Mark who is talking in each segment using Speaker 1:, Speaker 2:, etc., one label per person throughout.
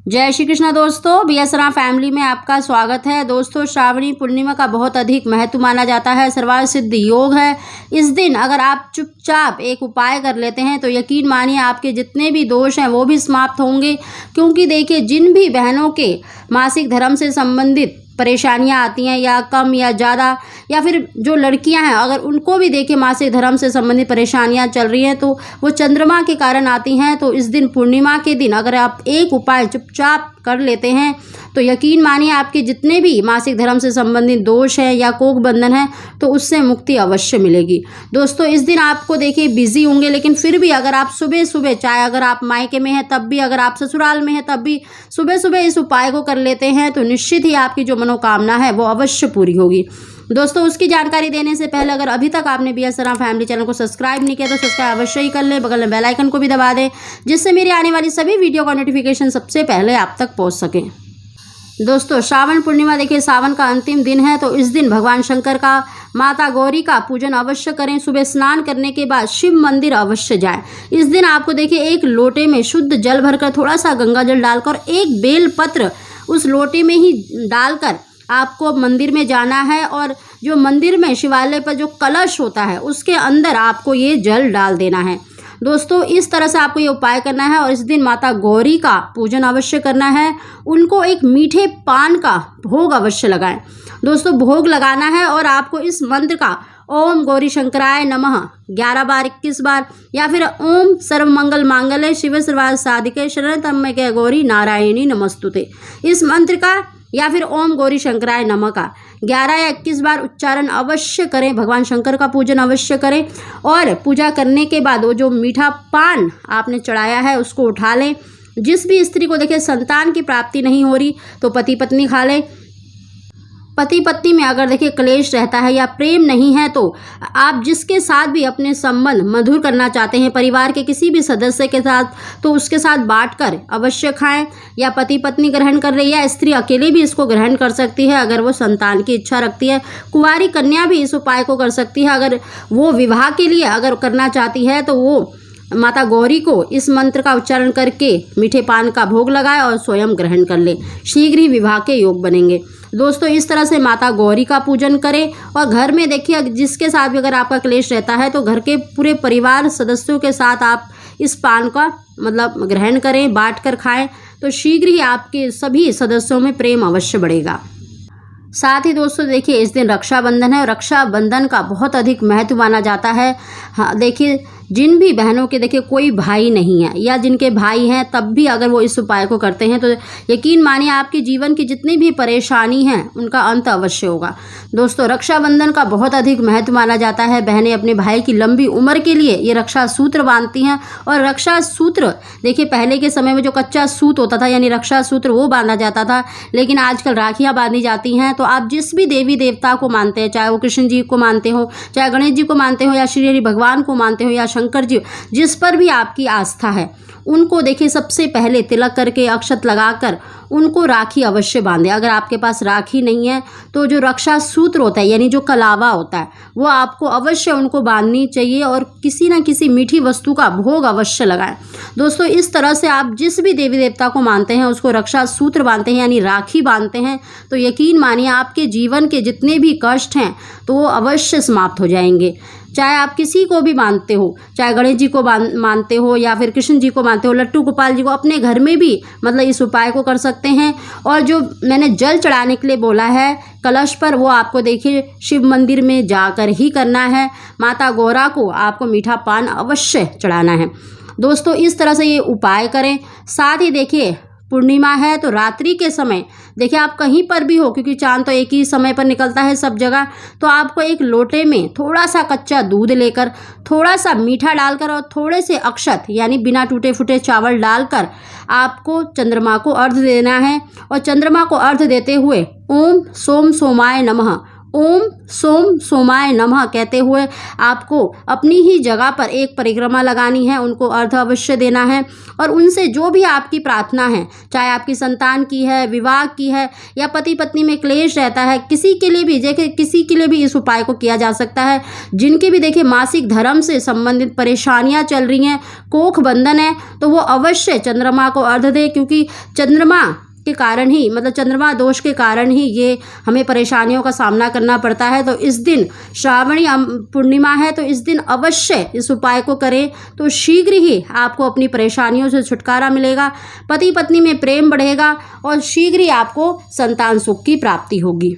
Speaker 1: जय श्री कृष्ण दोस्तों, B S Ram family में आपका स्वागत है। दोस्तों, श्रावणी पूर्णिमा का बहुत अधिक महत्व माना जाता है। सर्वार्थ सिद्ध योग है। इस दिन अगर आप चुपचाप एक उपाय कर लेते हैं तो यकीन मानिए आपके जितने भी दोष हैं वो भी समाप्त होंगे। क्योंकि देखिए, जिन भी बहनों के मासिक धर्म से संबंधित परेशानियां आती हैं या कम या ज़्यादा, या फिर जो लड़कियां हैं अगर उनको भी देखिए मासिक धर्म से संबंधित परेशानियां चल रही हैं तो वो चंद्रमा के कारण आती हैं। तो इस दिन पूर्णिमा के दिन अगर आप एक उपाय चुपचाप कर लेते हैं तो यकीन मानिए आपके जितने भी मासिक धर्म से संबंधित दोष हैं या कोख बंधन है तो उससे मुक्ति अवश्य मिलेगी। दोस्तों, इस दिन आपको देखिए बिजी होंगे, लेकिन फिर भी अगर आप सुबह सुबह, चाहे अगर आप मायके में हैं तब भी, अगर आप ससुराल में हैं तब भी सुबह सुबह इस उपाय को कर लेते हैं तो निश्चित ही आपकी जो मनोकामना है वो अवश्य पूरी होगी। दोस्तों, उसकी जानकारी देने से पहले अगर अभी तक आपने B S Ram family channel को सब्सक्राइब नहीं किया तो सब्सक्राइब अवश्य ही कर लें। बगल में बेल आइकन को भी दबा दें जिससे मेरी आने वाली सभी वीडियो का नोटिफिकेशन सबसे पहले आप तक पहुंच सके। दोस्तों, श्रावण पूर्णिमा देखिए सावन का अंतिम दिन है तो इस दिन भगवान शंकर का, माता गौरी का पूजन अवश्य करें। सुबह स्नान करने के बाद शिव मंदिर अवश्य जाएं। इस दिन आपको देखिए एक लोटे में शुद्ध जल भरकर थोड़ा सा गंगा जल डालकर एक बेल पत्र उस लोटे में ही डालकर आपको मंदिर में जाना है और जो मंदिर में शिवालय पर जो कलश होता है उसके अंदर आपको ये जल डाल देना है। दोस्तों, इस तरह से आपको ये उपाय करना है और इस दिन माता गौरी का पूजन अवश्य करना है। उनको एक मीठे पान का भोग अवश्य लगाएं। दोस्तों, भोग लगाना है और आपको इस मंत्र का ओम गौरी शंकराय नमः 11 बार, 21 बार, या फिर ओम सर्वमंगल मांगल्ये शिवे सर्वार्थ साधिके शरण्य गौरी नारायणी नमस्तुते, इस मंत्र का या फिर ओम गौरी शंकराय नमः का 11 या 21 बार उच्चारण अवश्य करें। भगवान शंकर का पूजन अवश्य करें और पूजा करने के बाद वो जो मीठा पान आपने चढ़ाया है उसको उठा लें। जिस भी स्त्री को देखिए संतान की प्राप्ति नहीं हो रही तो पति पत्नी खा लें। पति पत्नी में अगर देखिए क्लेश रहता है या प्रेम नहीं है तो आप जिसके साथ भी अपने संबंध मधुर करना चाहते हैं, परिवार के किसी भी सदस्य के साथ, तो उसके साथ बांटकर अवश्य खाएं। या पति पत्नी ग्रहण कर रही है या स्त्री अकेले भी इसको ग्रहण कर सकती है अगर वो संतान की इच्छा रखती है। कुंवारी कन्या भी इस उपाय को कर सकती है। अगर वो विवाह के लिए अगर करना चाहती है तो वो माता गौरी को इस मंत्र का उच्चारण करके मीठे पान का भोग लगाए और स्वयं ग्रहण कर ले। शीघ्र ही विवाह के योग बनेंगे। दोस्तों, इस तरह से माता गौरी का पूजन करें और घर में देखिए जिसके साथ भी अगर आपका क्लेश रहता है तो घर के पूरे परिवार सदस्यों के साथ आप इस पान का ग्रहण करें, बांट कर खाएं तो शीघ्र ही आपके सभी सदस्यों में प्रेम अवश्य बढ़ेगा। साथ ही दोस्तों देखिए इस दिन रक्षाबंधन है और रक्षाबंधन का बहुत अधिक महत्व माना जाता है। हाँ, देखिए जिन भी बहनों के देखिए कोई भाई नहीं है या जिनके भाई हैं तब भी अगर वो इस उपाय को करते हैं तो यकीन मानिए आपके जीवन की जितनी भी परेशानी हैं उनका अंत अवश्य होगा। दोस्तों, रक्षाबंधन का बहुत अधिक महत्व माना जाता है। बहनें अपने भाई की लंबी उम्र के लिए ये रक्षा सूत्र बांधती हैं और रक्षा सूत्र देखिए पहले के समय में जो कच्चा सूत होता था यानी रक्षा सूत्र वो बांधा जाता था, लेकिन आजकल राखियाँ बांधी जाती हैं। तो आप जिस भी देवी देवता को मानते हैं, चाहे वो कृष्ण जी को मानते हो, चाहे गणेश जी को मानते हो, या श्री हरि भगवान को मानते हो, या शंकर जी, जिस पर भी आपकी आस्था है, उनको देखिए सबसे पहले तिलक करके अक्षत लगाकर उनको राखी अवश्य बांधे। अगर आपके पास राखी नहीं है तो जो रक्षा सूत्र होता है यानी जो कलावा होता है वो आपको अवश्य उनको बांधनी चाहिए और किसी न किसी मीठी वस्तु का भोग अवश्य लगाएं। दोस्तों, इस तरह से आप जिस भी देवी देवता को मानते हैं उसको रक्षा सूत्र बांधते हैं यानी राखी बांधते हैं तो यकीन मानिए आपके जीवन के जितने भी कष्ट हैं तो वो अवश्य समाप्त हो जाएंगे। चाहे आप किसी को भी मानते हो, चाहे गणेश जी को मानते हो या फिर कृष्ण जी को मानते हो, लट्टू गोपाल जी को, अपने घर में भी इस उपाय को कर सकते हैं। और जो मैंने जल चढ़ाने के लिए बोला है कलश पर, वो आपको देखिए शिव मंदिर में जाकर ही करना है। माता गौरा को आपको मीठा पान अवश्य चढ़ाना है। दोस्तों, इस तरह से ये उपाय करें। साथ ही देखिए पूर्णिमा है तो रात्रि के समय देखिए आप कहीं पर भी हो, क्योंकि चांद तो एक ही समय पर निकलता है सब जगह, तो आपको एक लोटे में थोड़ा सा कच्चा दूध लेकर, थोड़ा सा मीठा डालकर और थोड़े से अक्षत यानी बिना टूटे फूटे चावल डालकर आपको चंद्रमा को अर्घ्य देना है। और चंद्रमा को अर्घ्य देते हुए ओम सोम सोमाय नमः, ओम सोम सोमाय नमः कहते हुए आपको अपनी ही जगह पर एक परिक्रमा लगानी है, उनको अर्घ अवश्य देना है और उनसे जो भी आपकी प्रार्थना है, चाहे आपकी संतान की है, विवाह की है या पति पत्नी में क्लेश रहता है, किसी के लिए भी देखिए, किसी के लिए भी इस उपाय को किया जा सकता है। जिनके भी देखिए मासिक धर्म से संबंधित परेशानियां चल रही हैं, कोख बंधन है, तो वो अवश्य चंद्रमा को अर्घ दे, क्योंकि चंद्रमा के कारण ही, मतलब चंद्रमा दोष के कारण ही ये हमें परेशानियों का सामना करना पड़ता है। तो इस दिन श्रावणी पूर्णिमा है, तो इस दिन अवश्य इस उपाय को करें तो शीघ्र ही आपको अपनी परेशानियों से छुटकारा मिलेगा, पति पत्नी में प्रेम बढ़ेगा और शीघ्र ही आपको संतान सुख की प्राप्ति होगी।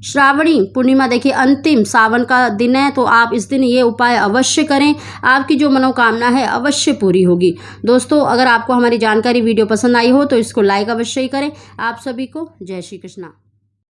Speaker 1: श्रावणी पूर्णिमा देखिए अंतिम सावन का दिन है, तो आप इस दिन ये उपाय अवश्य करें, आपकी जो मनोकामना है अवश्य पूरी होगी। दोस्तों, अगर आपको हमारी जानकारी वीडियो पसंद आई हो तो इसको लाइक अवश्य ही करें। आप सभी को जय श्री कृष्णा।